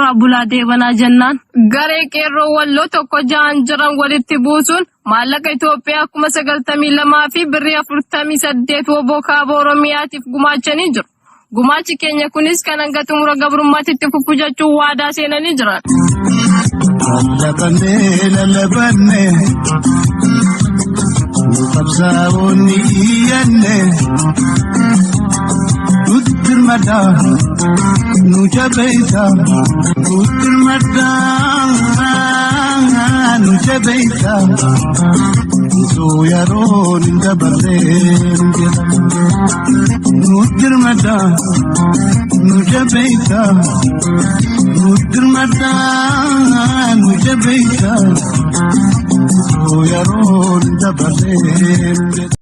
irraa bulaa deebanaa jennaan garee qeerroo walloo tokko ja'an jiran walitti buusuun maallaqa Itoophiyaa 92 fi birrii 48 woboo kaaba Oromiyaatiif gumaachanii jiru. Gumaachi keenya kunis kan hanga xumura gabrummaatti fufu jechuun waadaa seenanii jiran. Lalabanne qabsaa'onni iyyanne Uttirmada nu jabeessa Uttirmada nu jabeessa Sooyaroon dabareen Uttirmada nu jabeessa Uttirmada nu jabeessa Sooyaroon dabareen